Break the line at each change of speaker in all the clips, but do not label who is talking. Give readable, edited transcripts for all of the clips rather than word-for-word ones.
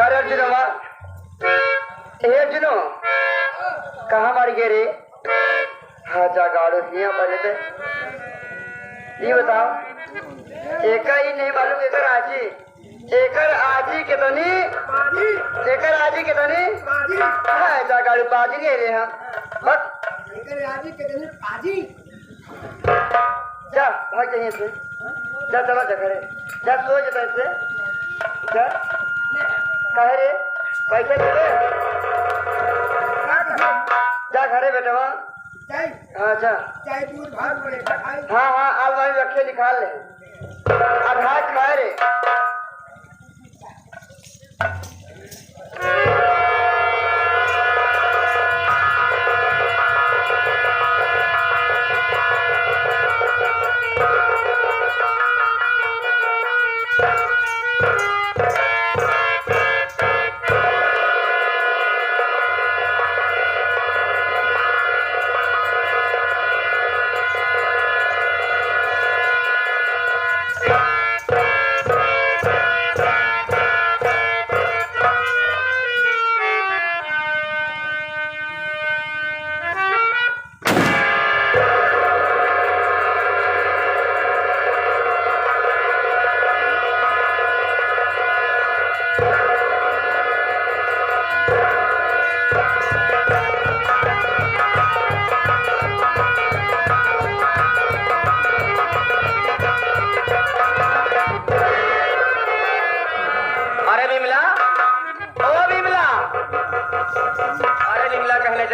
अरे अर्जुनवा, ए अर्जुनो, कहाँ मार गए रे? हाँ जा गाड़ो हिया बजे थे। ये बताओ, एका ही नहीं मालूम एकर आजी, एकर आजी के तो नहीं, एकर आजी के तो नहीं। हाँ जा गाड़ो बाजी गए रे हम। बस
एकर आजी के तो नहीं बाजी।
जा भाग जाइए से, जा चलो जा घरे, जा सो जाता इससे, जा कहे रे पैसे दे दे, जा घरे बेटा वहाँ। हाँ जा
चाय दूध भात बड़े खाई।
हाँ हाँ आलमारी रखे निकाल ले, अघाज खाए रे।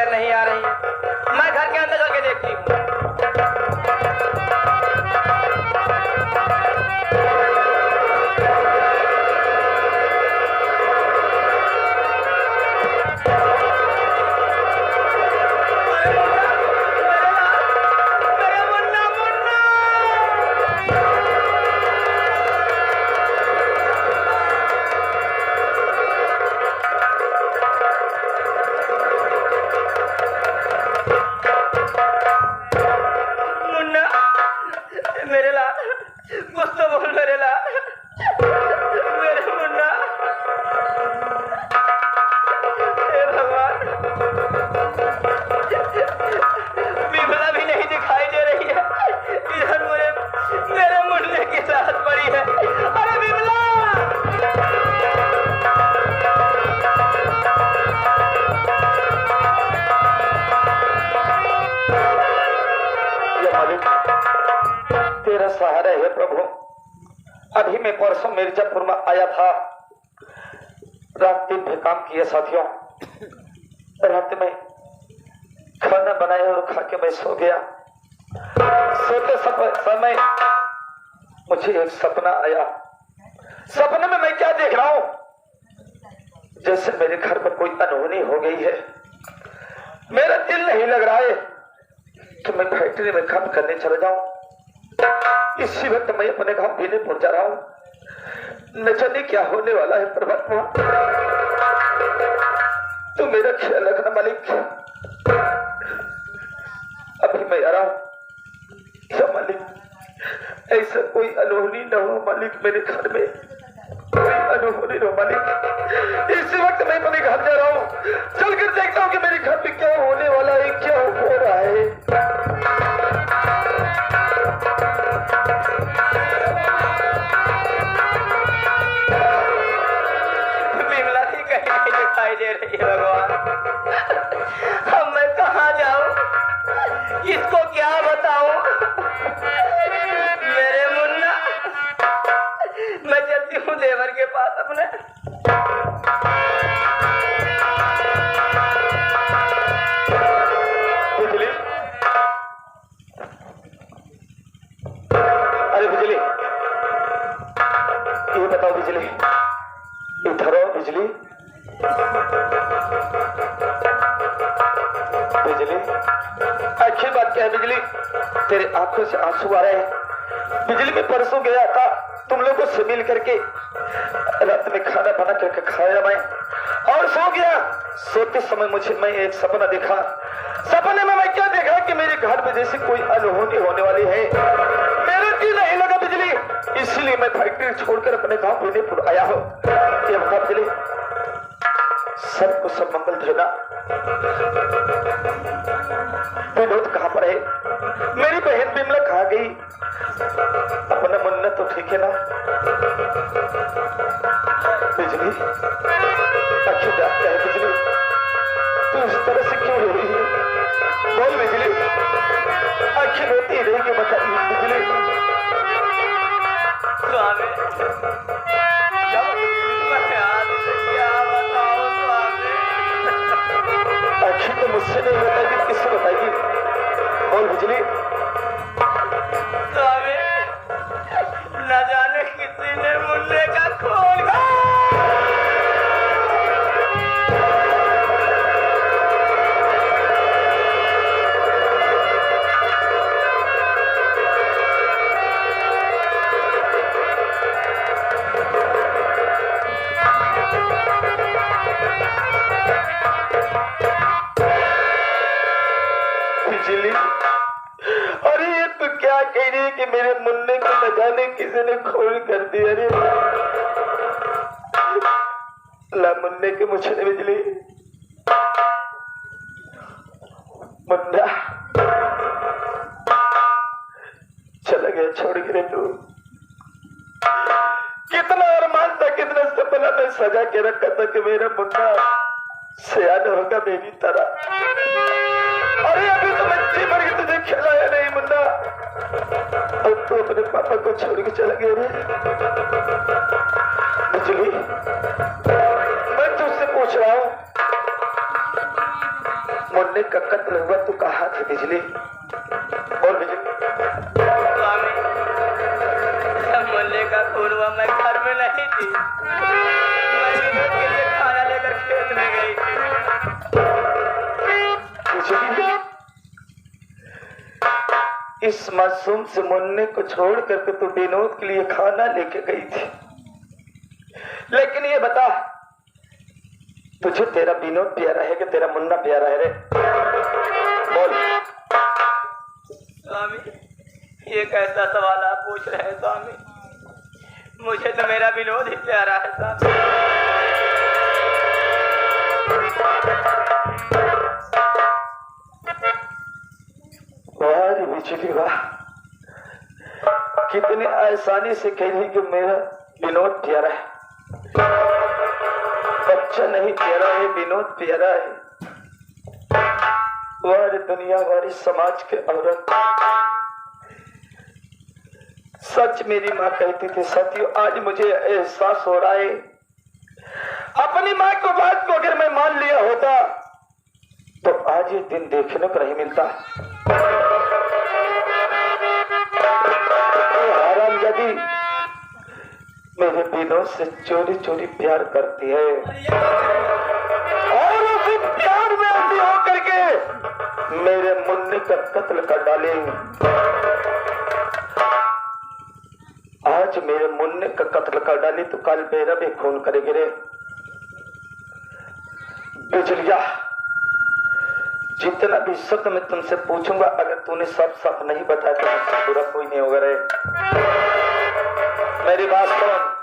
नहीं आ रही है, मैं घर के अंदर चल के देखती हूँ। तेरा सहारा है प्रभु। अभी मैं परसों मिर्जापुर में आया था, रात दिन भी काम किए साथियों। रात में खाना बनाया और खा के मैं सो गया। सोते समय मुझे एक सपना आया। सपने में मैं क्या देख रहा हूँ, जैसे मेरे घर पर कोई अनहोनी हो गई है। मेरा दिल नहीं लग रहा है कि मैं फैक्ट्री में काम करने चला जाऊं। इसी वक्त मैं अपने गांव बीनेपुर जा रहा हूं। न जाने क्या होने वाला है परमात्मा, तू मेरा ख्याल रखना मालिक। अभी मैं आ रहा हूं, क्या मालिक ऐसा कोई अनहोनी न हो मालिक, मेरे घर में कोई अनहोनी न हो मालिक। इसी वक्त मैं अपने घर जा रहा हूं, चलकर देखता हूं कि मेरे घर में क्या होने वाला है, क्या हो रहा है। दिखाई दे रही है भगवान, अब मैं कहाँ जाऊं, इसको क्या बताऊं। मेरे मुन्ना, मैं चलती हूँ देवर के पास अपने। बिजली, अरे बिजली, ये बताओ बिजली, इधर आओ बिजली। बिजली, अच्छी बात क्या है बिजली, तेरे आंखों से आंसू आ रहे हैं। बिजली में परसों गया था तुम लोगों से मिल करके, रात में खाना बना करके खाया मैं और सो गया। सोते समय मैं एक सपना देखा। सपने में मैं क्या देखा कि मेरे घर में जैसे कोई अनहोनी होने वाली है। मेरे दिल नहीं लगा बिजली, इसलिए मैं फैक्ट्री छोड़कर अपने गांव बीनेपुर आया हूँ। ये बता बिजली, सबको सब मंगल देना। विनोद कहाँ पर है? मेरी बहन बिमला कहाँ गई? अपना मुन्ना तो ठीक है ना? बिजली, आखिर क्या है बिजली? तू इस तरह से क्यों रो रही है? बोल बिजली, आखिर रोती रहेगी बताइए बिजली।
स्वामी,
आखिर तो मुझसे नहीं बताएगी, किससे बताएगी? बोल बिजली।
स्वामी, न जाने किसी ने मुन्ने का खोल
बिजली, अरे ये तो क्या कह रही है कि मेरे मुन्ने को न जाने किसी ने खून कर दिया। अरे ला मुन्ने के मुझे ने बिजली, मुन्ना चला गया छोड़ के। तू कितना अरमान था, कितना सपना में सजा के रखा था कि मेरा मुन्ना सयान होगा मेरी तरह। अरे अभी तो बच्चे मर के तुझे खिलाया नहीं मुन्ना, अब तो अपने पापा को छोड़ के चला गया रे। बिजली, मैं तुझसे पूछ रहा हूँ, मुन्ने का कत्ल हुआ तू कहाँ थी बिजली? बोल बिजली।
स्वामी, जब मुन्ने का खून हुआ मैं घर में नहीं थी, मैं विनोद के लिए खाना लेकर खेत में गई थी।
इस मासूम से मुन्ने को छोड़ करके तू विनोद के लिए खाना लेके गई थी, लेकिन ये बता तुझे तेरा विनोद प्यारा है कि तेरा मुन्ना प्यारा है रे? बोल।
स्वामी, ये कैसा सवाल आप पूछ रहे हैं स्वामी? मुझे तो मेरा विनोद ही प्यारा है स्वामी।
वाह बिजली वाह, कितनी आसानी से कह रही कि मेरा विनोद प्यारा है। बच्चा नहीं प्यारा है, विनोद प्यारा है। वारी दुनिया, वारी समाज के औरत, सच मेरी माँ कहती थी। साथियों, आज मुझे एहसास हो रहा है, अपनी माँ को बात को अगर मैं मान लिया होता तो आज ये दिन देखने को नहीं मिलता। हरामजादी मेरे विनोद से चोरी चोरी प्यार करती है और उसी प्यार में अंधी होकर के मेरे मुन्ने का कत्ल कर डाले। आज मेरे मुन्ने का कत्ल कर डाली तो कल मेरा भी खून करेगी रे। बिजलिया, जितना भी शब्द मैं तुमसे पूछूंगा, अगर तूने सब सब नहीं बताया तो मुझसे बुरा कोई नहीं होगा रे। मेरी बात सुन।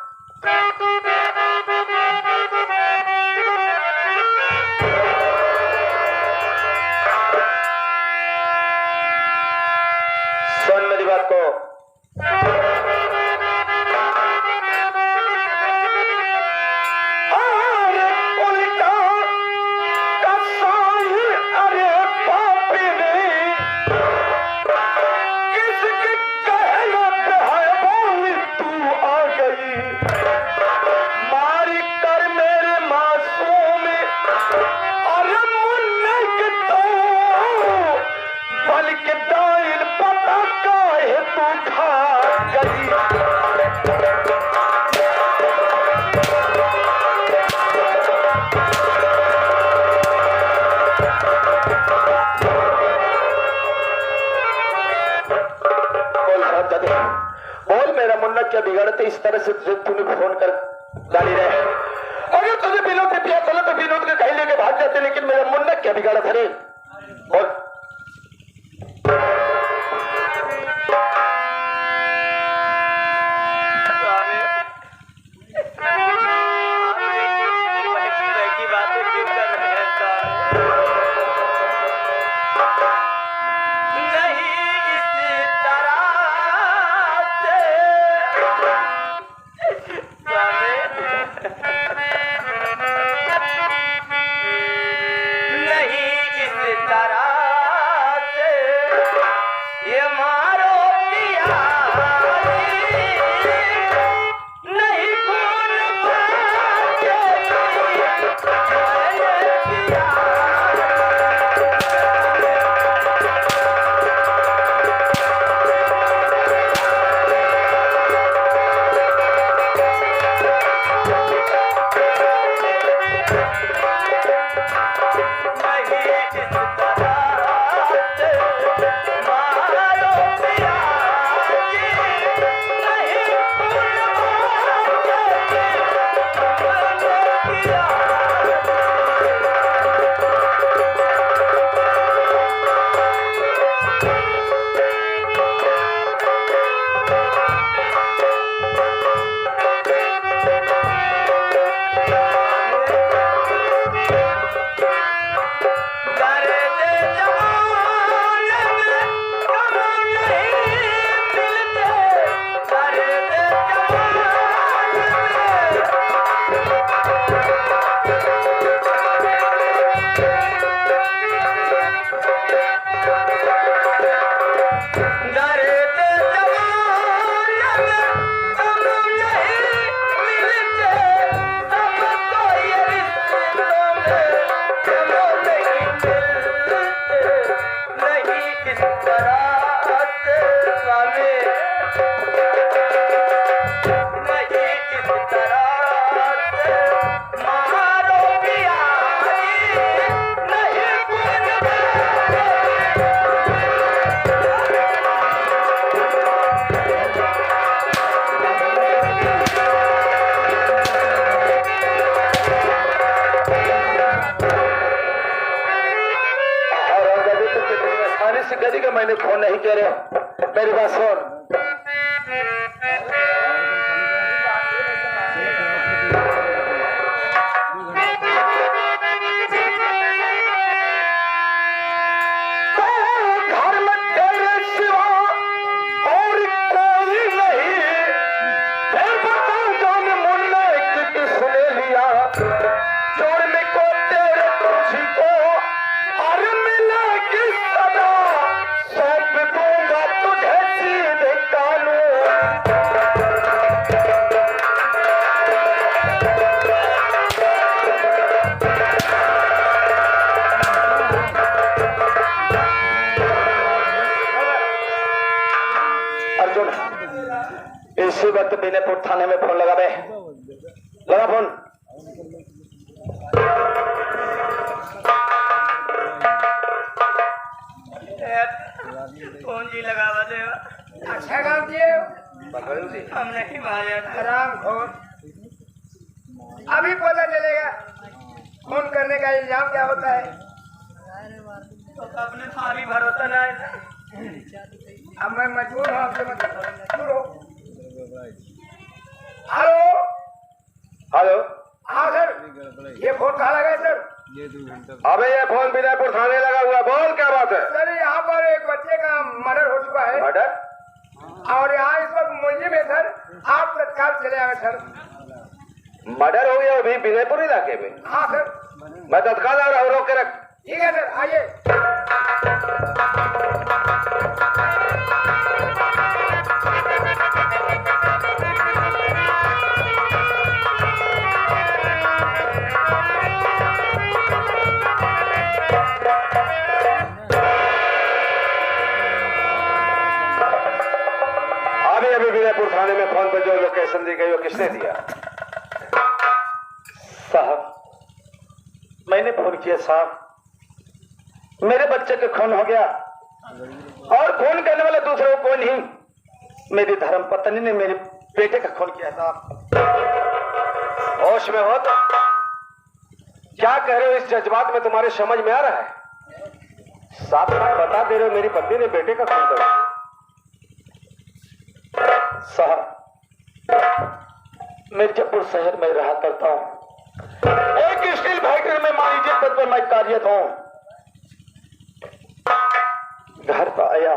सुन मेरी बात को। बोल मेरा मुन्ना क्या बिगाड़ते इस तरह से तूने फोन कर डाली रहे? अगर तुझे विनोद से प्यार चला तो विनोद को कहीं लेके भाग जाते, लेकिन मेरा मुन्ना क्या बिगाड़ा था रे? बोल।
की बातें
फोन नहीं कह रहे, मेरी बात सुन। घर में तेरे सिवा और कोई नहीं, फिर बताओ जान मुन्ना किसने लिया, जोड़ने को तेरे तुझको और मिलेगी सदा, सौंप दूंगा तुझे सीधे कानून। अर्जुन, इसी वक्त बीनेपुर थाने में फोन लगा बे, लगा फोन।
फोन जी लगावा दे।
अच्छा काम किए
हम नहीं मारे।
आराम खोर। अभी पता चलेगा फोन करने का इल्जाम क्या होता है।
तो अपने भाभी भरोसा नहीं।
अब मैं मजबूर हूँ आपसे, मजबूर हो। हेलो
हेलो,
हाँ सर, ये फोन कहाँ लगा है सर?
अबे ये फोन बीनेपुर थाने लगा हुआ, बोल क्या बात है?
सर यहाँ पर एक बच्चे का मर्डर हो चुका है
मर्डर?
और यहाँ इस वक्त मुलजिम है सर, आप तत्काल चले आए सर।
मर्डर हो गया अभी बीनेपुर इलाके में?
हाँ सर।
मैं तत्काल आ रहा हूँ, रोक के रख।
ठीक है सर, आइए।
अभी बीनेपुर थाने में फोन पर जो लोकेशन दी गई वो किसने दिया? साहब, मैंने फोन किया साहब, मेरे बच्चे के खून हो गया और खून करने वाला दूसरा कोई नहीं, मेरी धर्म पत्नी ने मेरे बेटे का खून किया साहब। होश में हो तो क्या कह रहे हो? इस जज्बात में तुम्हारे समझ में आ रहा है? साफ साफ बता दे रहे हो मेरी पत्नी ने बेटे का खून कर। साहब, मिर्जापुर शहर में रहा करता हूं, एक स्टील फैक्ट्री में वाणिज्य पद पर मैं कार्यरत हूं। घर पर आया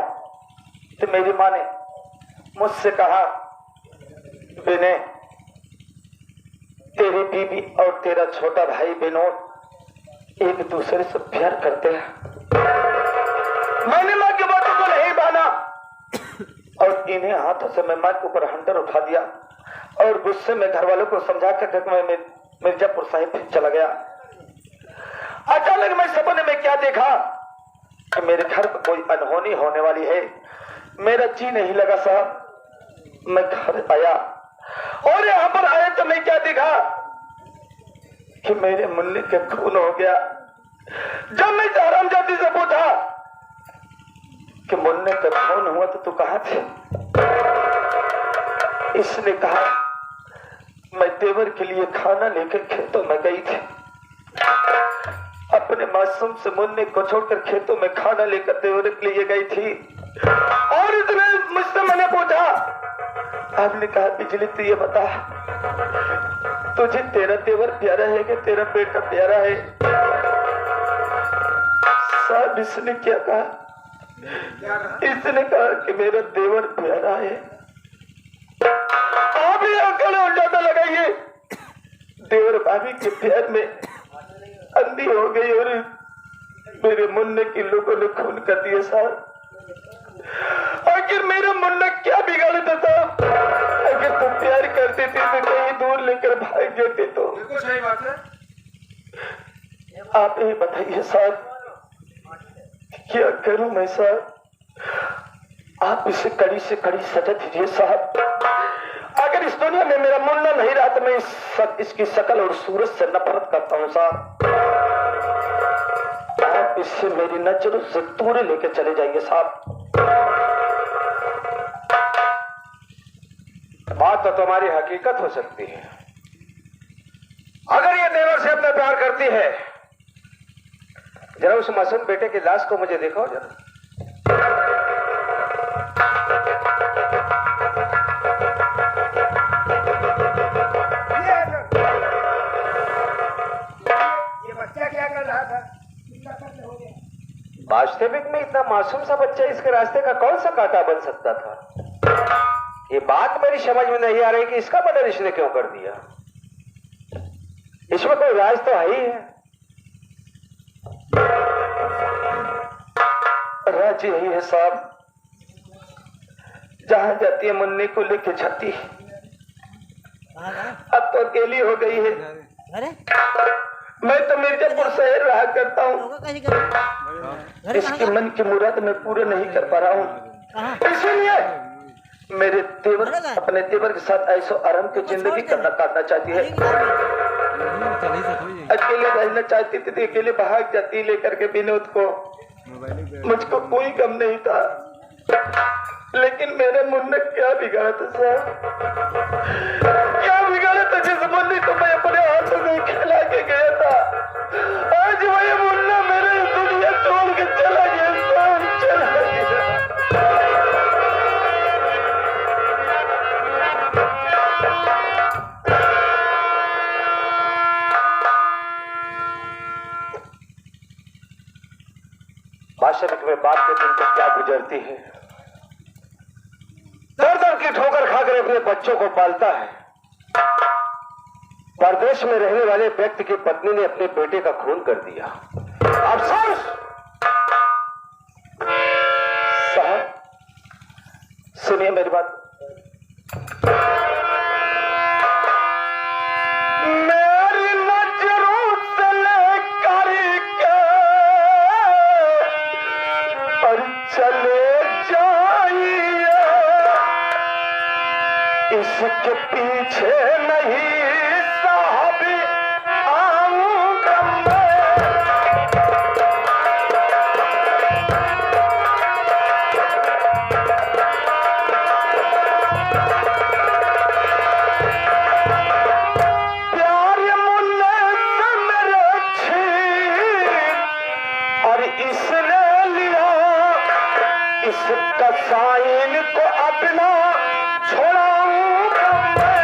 तो मेरी मां ने मुझसे कहा, विनय, तेरी बीवी और तेरा छोटा भाई विनोद एक दूसरे से प्यार करते हैं। मैंने मां की बातों को नहीं माना और इन्हें हाथों से मैं मां के ऊपर हंटर उठा दिया और गुस्से में घर वालों को समझा कर मैं मिर्जापुर साहिब फिर चला गया। अचानक मैं सपने में क्या देखा कि मेरे घर पर कोई अनहोनी होने वाली है। मेरा जी नहीं लगा साहब। मैं घर आया और यहाँ पर आया तो मैं क्या देखा कि मेरे मुन्नी के खून हो गया। जब मैं हरामजादी से पूछा कि मुन्ने का खून हुआ तो तू कहाँ थे, इसने कहा मैं देवर के लिए खाना लेकर खेतों में गई थी। अपने मासूम से मुन्ने को छोड़कर खेतों में खाना लेकर देवर के लिए गई थी और इसने मुझसे मैंने पूछा, आपने कहा बिजली तू ये बता, तुझे तेरा देवर प्यारा है कि तेरा बेटा प्यारा है? साहब, इसने क्या कहा? इसने कहा कि मेरा देवर प्यारा है। आप ही अकल और ज्यादा लगाइए। देवर भाभी के प्यार में अंधी हो गई और मेरे मुन्ने की लोगों ने खून कर दिया साहब। आखिर मेरा मुन्ना क्या बिगाड़े था साहब? अगर तुम प्यार करते थे तो कहीं दूर लेकर भाग गए थे तो।
बिल्कुल सही बात है।
आप ही बताइए साहब, क्या करूं मैं साहब? आप इसे कड़ी से कड़ी सजा दीजिए साहब। अगर इस दुनिया में मेरा मुन्ना नहीं रहा तो मैं इसकी शकल और सूरत से नफरत करता हूं साहब। आप इससे मेरी नजरों से दूर लेकर चले जाइए साहब। बात तो तुम्हारी हकीकत हो सकती है। अगर ये देवर से अपना प्यार करती है, जरा उस मासूम बेटे की लाश को मुझे दिखाओ जरा। वास्तविक में इतना मासूम सा बच्चा इसके रास्ते का कौन सा कांटा बन सकता था? ये बात मेरी समझ में नहीं आ रही कि इसका मर्डर इसने क्यों कर दिया। इसमें कोई राज तो है ही है। राज यही है साहब, जहां जाती है मुन्नी को लेके जाती है। अब तो अकेली हो गई है।
अरे
मैं तो मिर्जापुर शहर रहा करता हूँ, इसके मन की मुराद मैं पूरे नहीं कर पा रहा हूँ। इसीलिए मेरे तेवर अपने तेवर के साथ ऐसो आराम की जिंदगी काटना चाहती है। अकेले रहना चाहती थी, अकेले भाग जाती लेकर के विनोद को। मुझको कोई गम नहीं था, लेकिन मेरे मुन्ने क्या बिगाड़ा था साहब, क्या बिगाड़ा था जिस मुन्ने को मैं अपने हाथों से खिला के गया था। आज वही मुन्ना मेरे दुनिया छोड़ के चला गया, सब चला गया। वास्तविक में बात के दिन को क्या गुजरती है, दर दर की ठोकर खाकर अपने बच्चों को पालता है। परदेश में रहने वाले व्यक्ति की पत्नी ने अपने बेटे का खून कर दिया। अफसोस साहब, सुनिए मेरी बात। मेरी नजरों से लेकर के और चले जाइए, इसके पीछे नहीं साहब आऊंगा मैं। प्यार मुन्ने से मेरे छीन और इसने लिया, इसका साइन को अपना छोड़ाऊंगा मैं।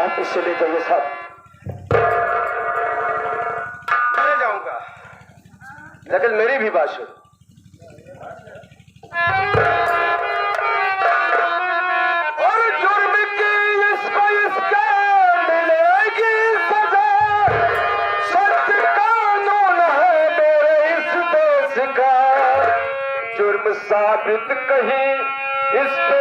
आप इसे ले जाइए साहब।
ले जाऊंगा,
लेकिन मेरी भी बात सुन। और जुर्म की इसको इसके मिलेगी सजा, सख्त कानून है मेरे इस देश का। जुर्म साबित कहीं इस पे